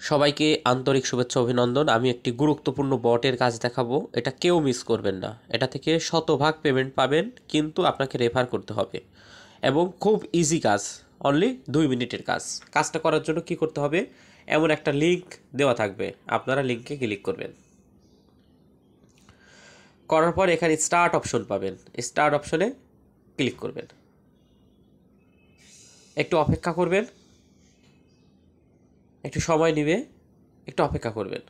সবাইকে আন্তরিক শুভেচ্ছা অভিনন্দন। আমি একটি গুরুত্বপূর্ণ বটের কাজ দেখাবো, এটা কেউ মিস করবেন না। এটা থেকে শতভাগ পেমেন্ট পাবেন, কিন্তু আপনাকে রেফার করতে হবে এবং খুব ইজি কাজ, অনলি 2 মিনিটের কাজ। কাজটা করার জন্য কি করতে হবে, এমন একটা লিঙ্ক দেওয়া থাকবে, আপনারা লিঙ্কে ক্লিক করবেন। করার পর এখানে স্টার্ট অপশন পাবেন, স্টার্ট অপশনে ক্লিক করবেন, একটু অপেক্ষা করবেন, একটু সময় নেবে, একটু অপেক্ষা করবেন।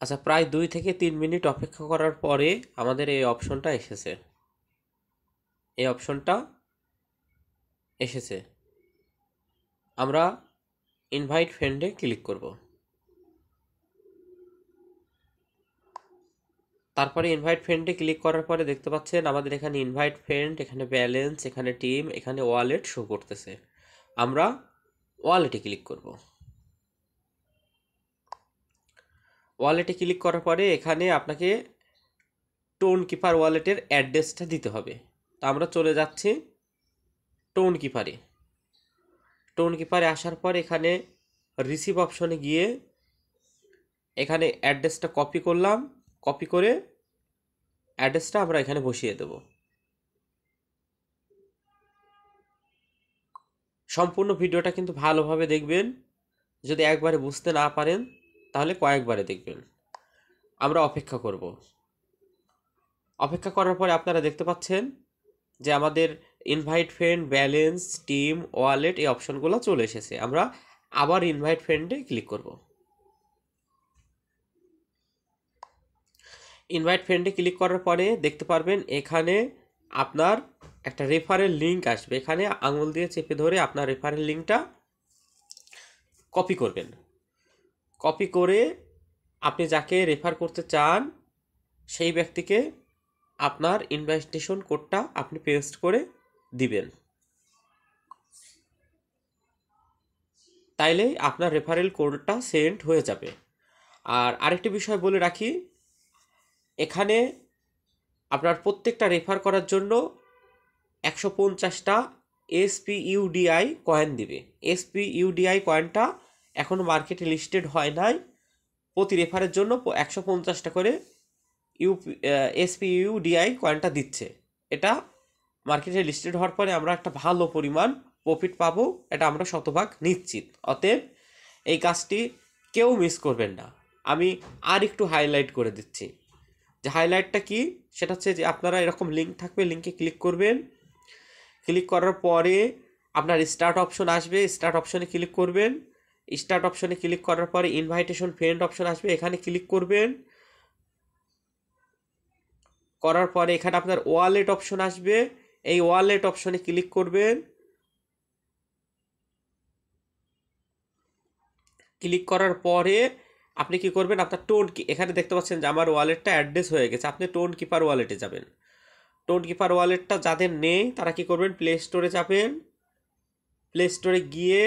আচ্ছা, প্রায় 2 থেকে 3 মিনিট অপেক্ষা করার পরে আমাদের এই অপশনটা এসেছে, এই অপশনটা এসেছে। আমরা ইনভাইট ফ্রেন্ডে ক্লিক করব। তারপরে ইনভাইট ফ্রেন্ডে ক্লিক করার পরে দেখতে পাচ্ছেন আমাদের এখানে ইনভাইট ফ্রেন্ড, এখানে ব্যালেন্স, এখানে টিম, এখানে ওয়ালেট শো করতেছে। আমরা ওয়ালেটে ক্লিক করব। ওয়ালেটে ক্লিক করার পরে এখানে আপনাকে টোন কিপার ওয়ালেটের অ্যাড্রেসটা দিতে হবে। তো আমরা চলে যাচ্ছি টোন কিপারে। টোন কিপারে আসার পর এখানে রিসিভ অপশনে গিয়ে এখানে অ্যাড্রেসটা কপি করলাম, কপি করে অ্যাড্রেসটা আমরা এখানে বসিয়ে দেব। সম্পূর্ণ ভিডিওটা কিন্তু ভালোভাবে দেখবেন, যদি একবারে বুঝতে না পারেন তাহলে কয়েকবারে দেখবেন। আমরা অপেক্ষা করব। অপেক্ষা করার পরে আপনারা দেখতে পাচ্ছেন যে আমাদের invite friend, balance, team, wallet এই অপশনগুলো চলে এসেছে। আমরা আবার ইনভাইট ফ্রেন্ডে ক্লিক করব। ইনভাইট ফ্রেন্ডে ক্লিক করার পরে দেখতে পারবেন এখানে আপনার একটা রেফারেল লিঙ্ক আসবে। এখানে আঙুল দিয়ে চেপে ধরে আপনার রেফারেল লিঙ্কটা কপি করবেন। কপি করে আপনি যাকে রেফার করতে চান সেই ব্যক্তিকে আপনার ইনভাইটেশন কোডটা আপনি পেস্ট করে দিবেন। তাইলেই আপনার রেফারেল কোডটা সেন্ড হয়ে যাবে। আর আরেকটি বিষয় বলে রাখি, এখানে আপনার প্রত্যেকটা রেফার করার জন্য 150টা এসপিইউডিআই কয়েন দিবে। এসপিইউডিআই কয়েনটা এখনও মার্কেটে লিস্টেড হয় নাই। প্রতি রেফারের জন্য 150টা করে এসপিইউডিআই কয়েনটা দিচ্ছে। এটা মার্কেটে লিস্টেড হওয়ার পরে আমরা একটা ভালো পরিমাণ প্রফিট পাবো, এটা আমরা শতভাগ নিশ্চিত। অতএব এই কাজটি কেউ মিস করবেন না। আমি আর একটু হাইলাইট করে দিচ্ছি, যে হাইলাইটটা কি সেটা হচ্ছে যে আপনারা এরকম লিঙ্ক থাকবে, লিঙ্কে ক্লিক করবেন। ক্লিক করার পরে আপনার স্টার্ট অপশন আসবে, স্টার্ট অপশনে ক্লিক করবেন। স্টার্ট অপশনে ক্লিক করার পরে ইনভাইটেশন ফ্রেন্ড অপশন আসবে, এখানে ক্লিক করবেন। করার পরে এখানে আপনার ওয়ালেট অপশন আসবে, এই ওয়ালেট অপশনে ক্লিক করবেন। ক্লিক করার পরে আপনি কি করবেন, আপনার টোন কি এখানে দেখতে পাচ্ছেন যে আমার ওয়ালেটটা অ্যাড্রেস হয়ে গেছে। আপনি টোন কিপার ওয়ালেটে যাবেন। টোন কিপার ওয়ালেটটা যাদের নেই তারা কি করবেন, প্লে স্টোরে যাবেন। প্লে স্টোরে গিয়ে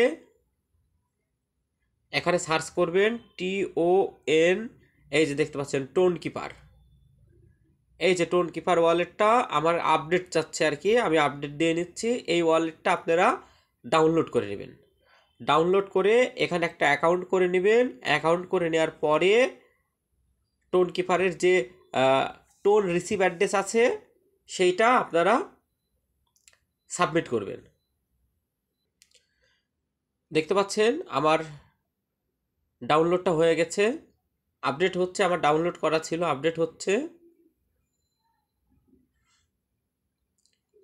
এখানে সার্চ করবেন TON, এই যে দেখতে পাচ্ছেন টোন কিপার। এই যে টোন কিপার ওয়ালেটটা আমার আপডেট চাচ্ছে আর কি, আমি আপডেট দিয়ে নিচ্ছি। এই ওয়ালেটটা আপনারা ডাউনলোড করে নেবেন। ডাউনলোড করে এখানে একটা অ্যাকাউন্ট করে নেবেন। অ্যাকাউন্ট করে নেওয়ার পরে টোন কিপারের যে টোন রিসিভ অ্যাড্রেস আছে সেইটা আপনারা সাবমিট করবেন। দেখতে পাচ্ছেন আমার ডাউনলোডটা হয়ে গেছে, আপডেট হচ্ছে। আমার ডাউনলোড করা ছিল, আপডেট হচ্ছে।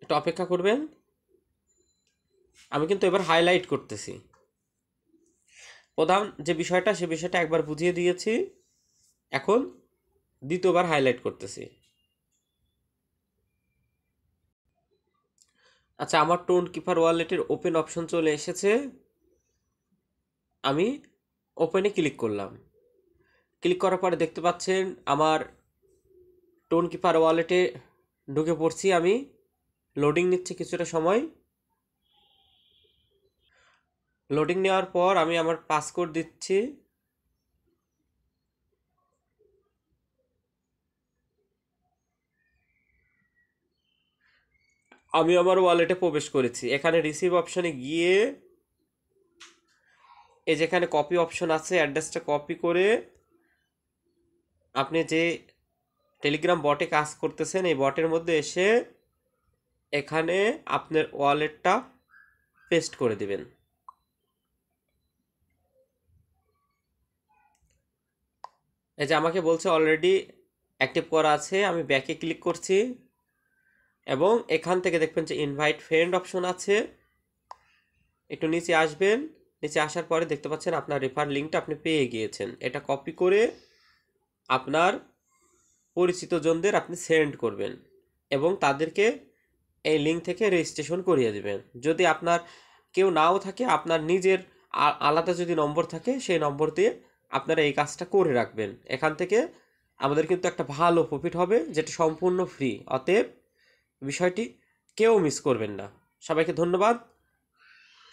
একটু অপেক্ষা করবেন। আমি কিন্তু এবার হাইলাইট করতেছি। প্রধান যে বিষয়টা সে বিষয়টা একবার বুঝিয়ে দিয়েছি, এখন দ্বিতীয়বার হাইলাইট করতেছি। আচ্ছা, আমার টোন কিপার ওয়ালেটের ওপেন অপশন চলে এসেছে। আমি ওপেনে ক্লিক করলাম। ক্লিক করার পরে দেখতে পাচ্ছেন আমার টোন কিপার ওয়ালেটে ঢুকে পড়ছি আমি। লোডিং নিচ্ছে কিছুটা সময়। লোডিং নেওয়ার পর আমি আমার পাসকোড দিচ্ছি। আমি আমার ওয়ালেটে প্রবেশ করেছি। এখানে রিসিভ অপশনে গিয়ে এই যেখানে কপি অপশন আছে, অ্যাড্রেসটা কপি করে আপনি যে টেলিগ্রাম বটে কাজ করতেছেন এই বটের মধ্যে এসে এখানে আপনার ওয়ালেটটা পেস্ট করে দিবেন। এই যে আমাকে বলছে অলরেডি অ্যাক্টিভ করা আছে, আমি ব্যাকে ক্লিক করছি এবং এখান থেকে দেখবেন যে ইনভাইট ফ্রেন্ড অপশন আছে, একটু নিচে আসবেন। নিচে আসার পরে দেখতে পাচ্ছেন আপনার রেফার লিঙ্কটা আপনি পেয়ে গিয়েছেন। এটা কপি করে আপনার পরিচিত জনদের আপনি সেন্ড করবেন এবং তাদেরকে এই লিঙ্ক থেকে রেজিস্ট্রেশন করিয়ে দেবেন। যদি আপনার কেউ নাও থাকে, আপনার নিজের আলাদা যদি নম্বর থাকে সেই নম্বর দিয়ে আপনারা এই কাজটা করে রাখবেন। এখান থেকে আমাদের কিন্তু একটা ভালো প্রফিট হবে, যেটা সম্পূর্ণ ফ্রি। অতএব বিষয়টি কেউ মিস করবেন না। সবাইকে ধন্যবাদ,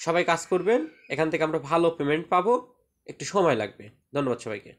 সবাই কাজ করবেন, এখান থেকে আমরা ভালো পেমেন্ট পাবো, একটু সময় লাগবে। ধন্যবাদ সবাইকে।